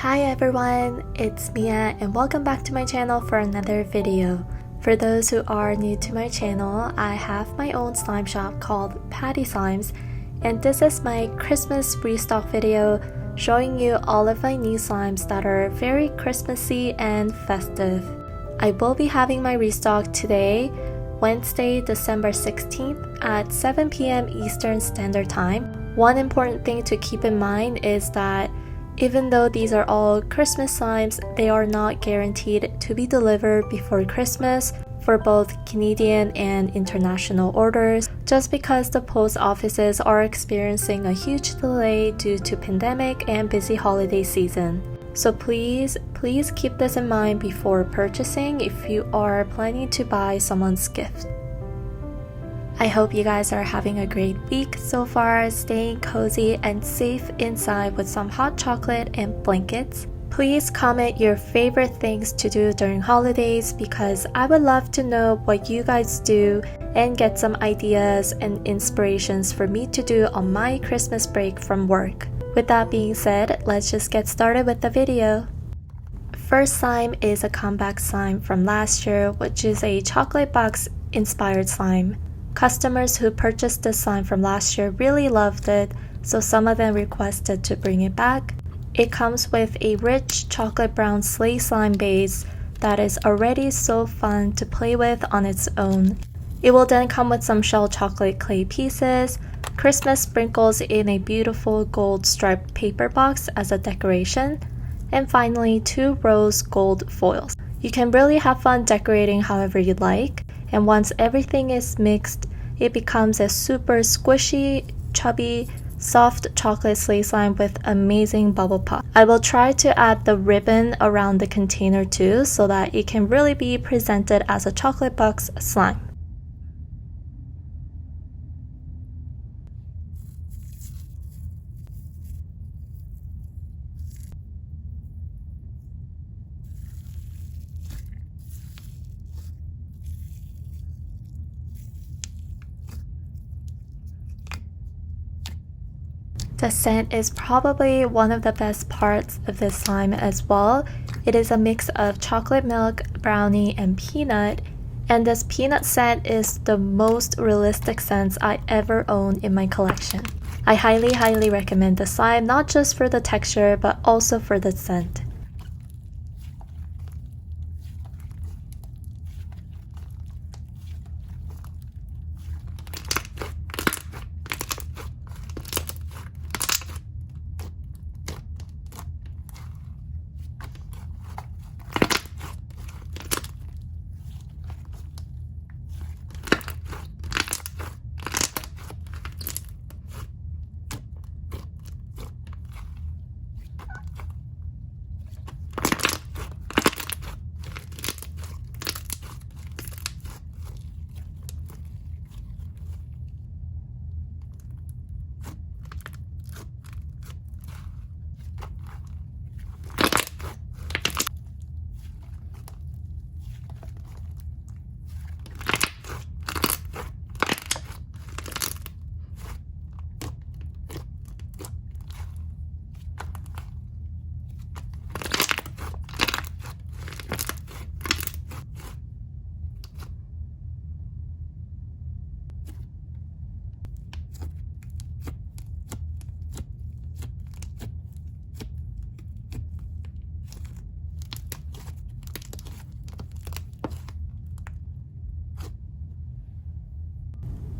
Hi everyone, it's Mia and welcome back to my channel for another video. For those who are new to my channel, I have my own slime shop called Pattyslimes, and this is my Christmas restock video showing you all of my new slimes that are very Christmassy and festive. I will be having my restock today, Wednesday, December 16th at 7 p.m. Eastern Standard Time. One important thing to keep in mind is that even though these are all Christmas slimes, they are not guaranteed to be delivered before Christmas for both Canadian and international orders, just because the post offices are experiencing a huge delay due to pandemic and busy holiday season. So please keep this in mind before purchasing if you are planning to buy someone's gift. I hope you guys are having a great week so far, staying cozy and safe inside with some hot chocolate and blankets. Please comment your favorite things to do during holidays because I would love to know what you guys do and get some ideas and inspirations for me to do on my Christmas break from work. With that being said, let's just get started with the video. First slime is a comeback slime from last year, which is a chocolate box inspired slime. Customers who purchased this slime from last year really loved it, so some of them requested to bring it back. It comes with a rich chocolate brown sleigh slime base that is already so fun to play with on its own. It will then come with some shell chocolate clay pieces, Christmas sprinkles in a beautiful gold striped paper box as a decoration, and finally 2 rose gold foils. You can really have fun decorating however you like, and once everything is mixed, it becomes a super squishy, chubby, soft chocolate sleigh slime with amazing bubble pop. I will try to add the ribbon around the container too so that it can really be presented as a chocolate box slime. The scent is probably one of the best parts of this slime as well. It is a mix of chocolate milk, brownie, and peanut, and this peanut scent is the most realistic scent I ever own in my collection. I highly recommend the slime, not just for the texture but also for the scent.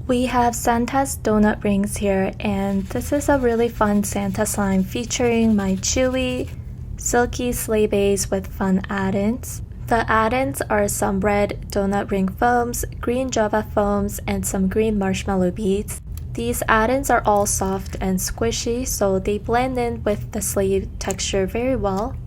We have Santa's donut rings here, and this is a really fun Santa slime featuring my chewy, silky sleigh base with fun add-ins. The add-ins are some red donut ring foams, green java foams, and some green marshmallow beads. These add-ins are all soft and squishy, so they blend in with the sleeve texture very well.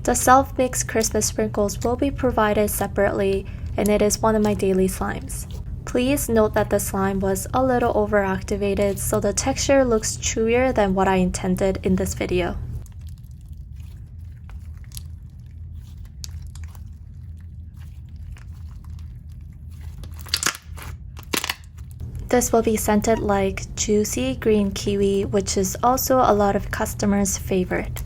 The self-mixed Christmas sprinkles will be provided separately, and it is one of my daily slimes. Please note that the slime was a little overactivated, so the texture looks chewier than what I intended in this video. This will be scented like juicy green kiwi, which is also a lot of customers' favorite.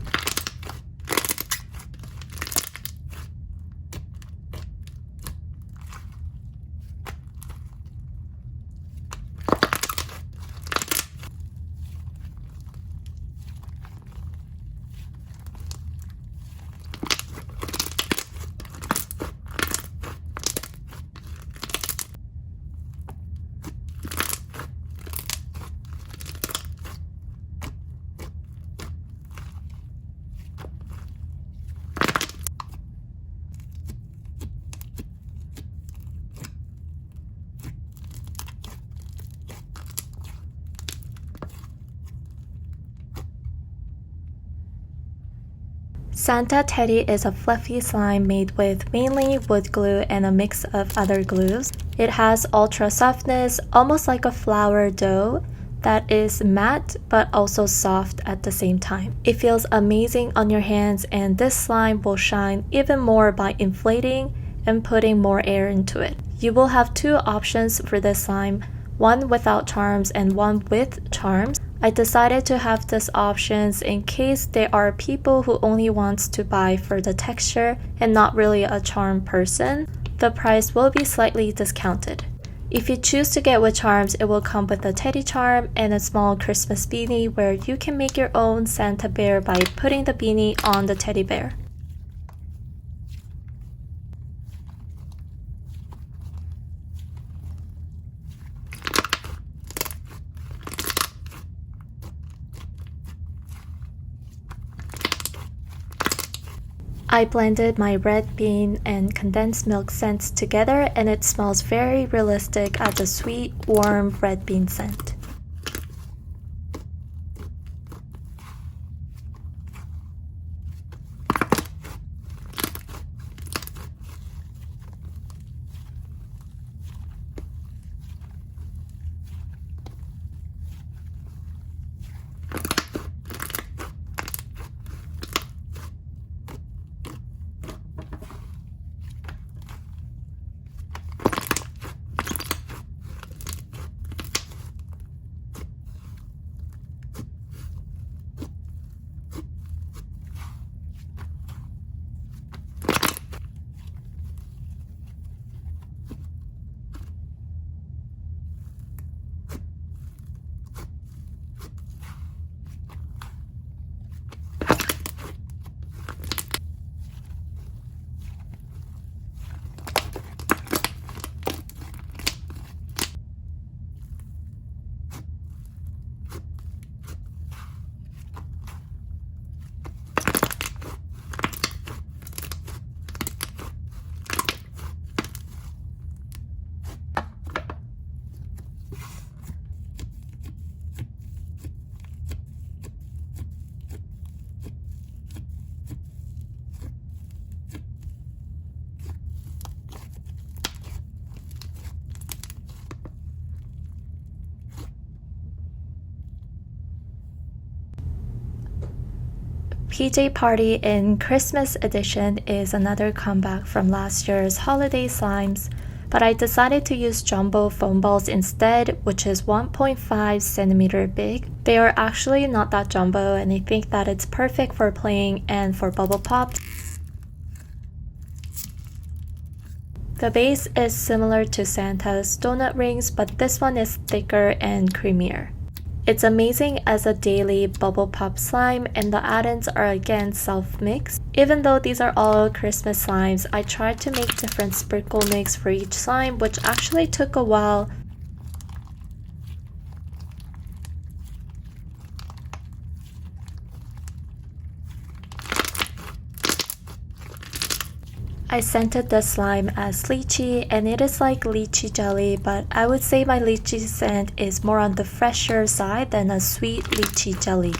Santa Teddy is a fluffy slime made with mainly wood glue and a mix of other glues. It has ultra softness, almost like a flour dough, that is matte but also soft at the same time. It feels amazing on your hands, and this slime will shine even more by inflating and putting more air into it. You will have two options for this slime, one without charms and one with charms. I decided to have these options in case there are people who only wants to buy for the texture and not really a charm person. The price will be slightly discounted. If you choose to get with charms, it will come with a teddy charm and a small Christmas beanie where you can make your own Santa bear by putting the beanie on the teddy bear. I blended my red bean and condensed milk scents together, and it smells very realistic as a sweet, warm red bean scent. PJ Party in Christmas Edition is another comeback from last year's holiday slimes, but I decided to use jumbo foam balls instead, which is 1.5 centimeter big. They are actually not that jumbo, and I think that it's perfect for playing and for bubble pops. The base is similar to Santa's donut rings, but this one is thicker and creamier. It's amazing as a daily bubble pop slime, and the add-ins are again self-mixed. Even though these are all Christmas slimes, I tried to make different sprinkle mix for each slime, which actually took a while. I scented the slime as lychee, and it is like lychee jelly, but I would say my lychee scent is more on the fresher side than a sweet lychee jelly.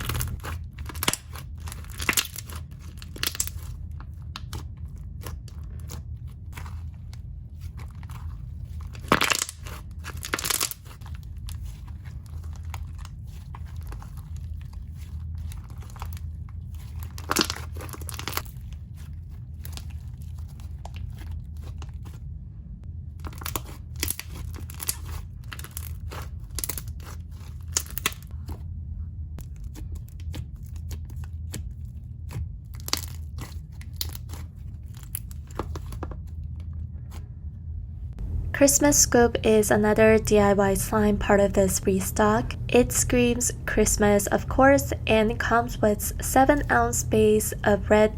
Christmas Scoop is another DIY slime part of this restock. It screams Christmas, of course, and comes with 7-ounce base of red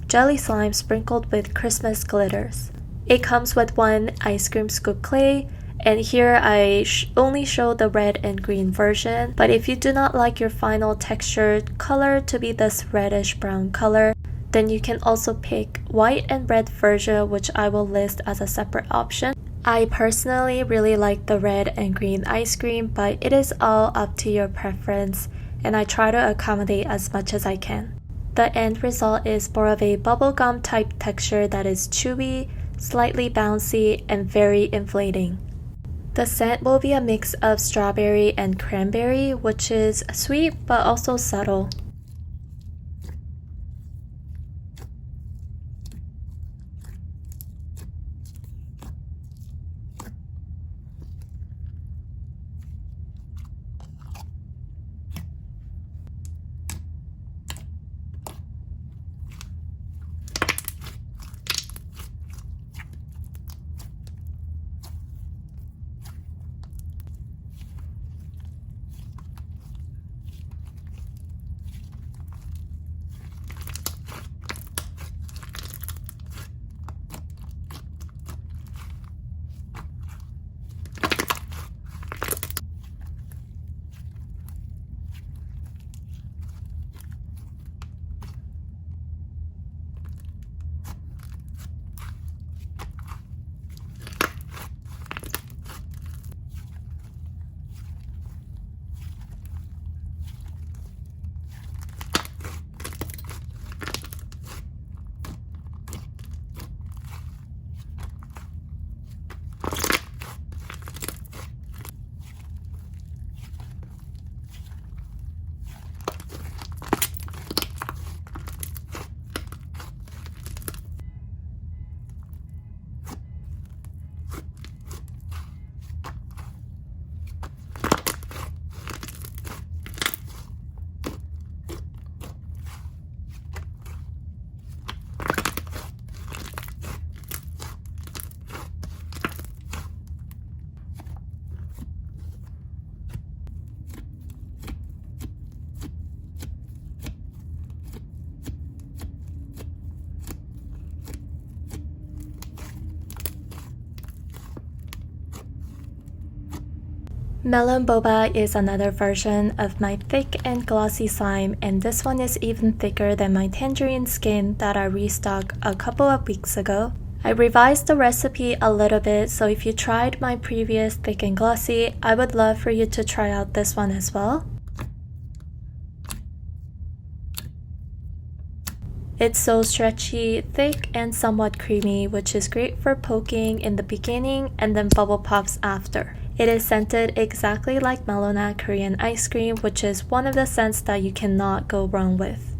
jelly slime sprinkled with Christmas glitters. It comes with 1 ice cream scoop clay, and here I only show the red and green version, but if you do not like your final textured color to be this reddish brown color, then you can also pick white and red version, which I will list as a separate option. I personally really like the red and green ice cream, but it is all up to your preference, and I try to accommodate as much as I can. The end result is more of a bubblegum type texture that is chewy, slightly bouncy, and very inflating. The scent will be a mix of strawberry and cranberry, which is sweet but also subtle. Melon Boba is another version of my thick and glossy slime, and this one is even thicker than my tangerine skin that I restocked a couple of weeks ago. I revised the recipe a little bit, so if you tried my previous thick and glossy, I would love for you to try out this one as well. It's so stretchy, thick, and somewhat creamy, which is great for poking in the beginning and then bubble pops after. It is scented exactly like Melona Korean ice cream, which is one of the scents that you cannot go wrong with.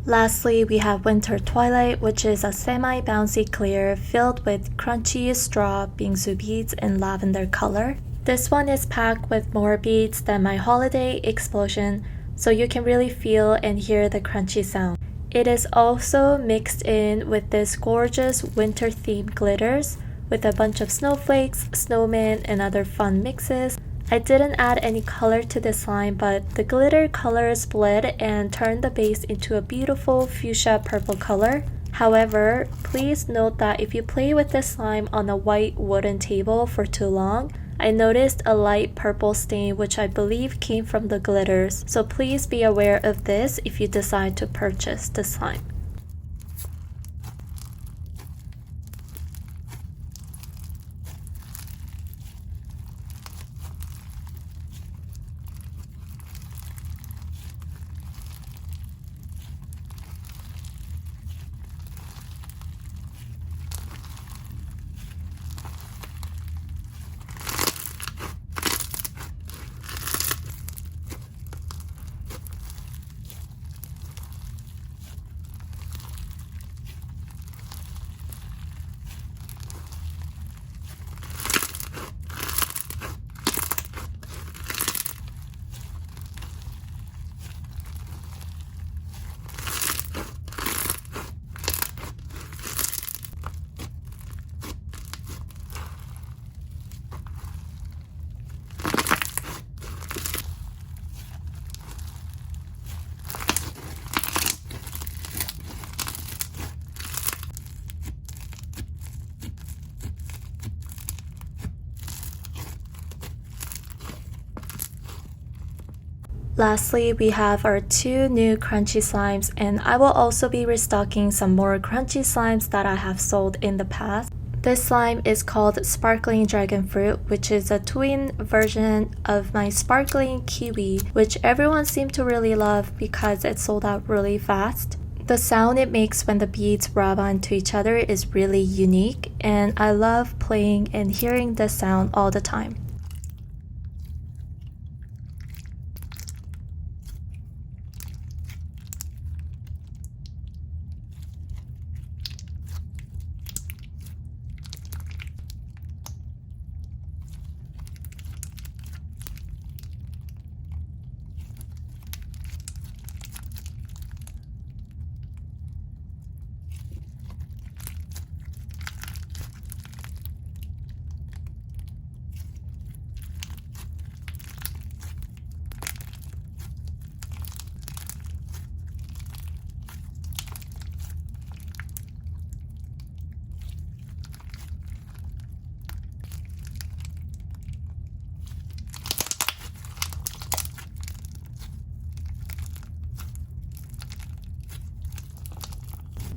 Lastly, we have Winter Twilight, which is a semi-bouncy clear filled with crunchy straw bingsu beads in lavender color. This one is packed with more beads than my holiday explosion, so you can really feel and hear the crunchy sound. It is also mixed in with this gorgeous winter-themed glitters with a bunch of snowflakes, snowmen, and other fun mixes. I didn't add any color to this slime, but the glitter colors bled and turned the base into a beautiful fuchsia purple color. However, please note that if you play with this slime on a white wooden table for too long, I noticed a light purple stain which I believe came from the glitters, so please be aware of this if you decide to purchase the slime. Lastly, we have our 2 new crunchy slimes, and I will also be restocking some more crunchy slimes that I have sold in the past. This slime is called Sparkling Dragon Fruit, which is a twin version of my Sparkling Kiwi, which everyone seemed to really love because it sold out really fast. The sound it makes when the beads rub onto each other is really unique, and I love playing and hearing this sound all the time.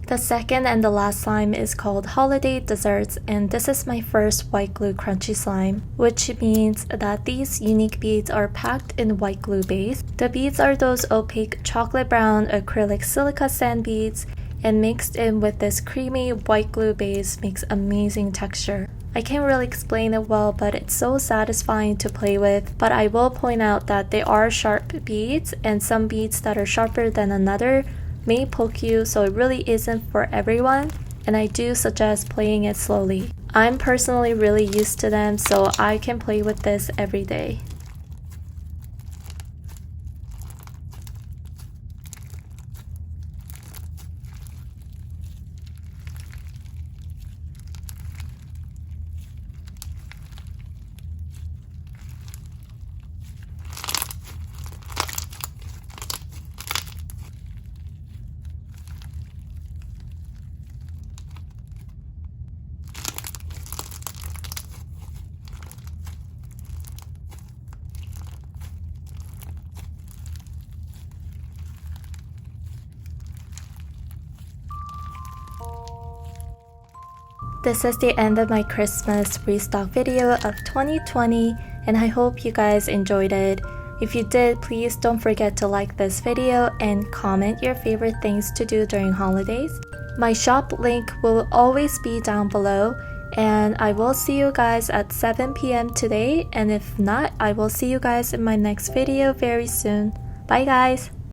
The second and the last slime is called Holiday Desserts, and this is my first white glue crunchy slime, which means that these unique beads are packed in white glue base. The beads are those opaque chocolate brown acrylic silica sand beads, and mixed in with this creamy white glue base makes amazing texture. I can't really explain it well, but it's so satisfying to play with. But I will point out that they are sharp beads, and some beads that are sharper than another may poke you, so it really isn't for everyone, and I do suggest playing it slowly. I'm personally really used to them, so I can play with this every day. This is the end of my Christmas restock video of 2020, and I hope you guys enjoyed it. If you did, please don't forget to like this video and comment your favorite things to do during holidays. My shop link will always be down below, and I will see you guys at 7 p.m. today, and if not, I will see you guys in my next video very soon. Bye guys!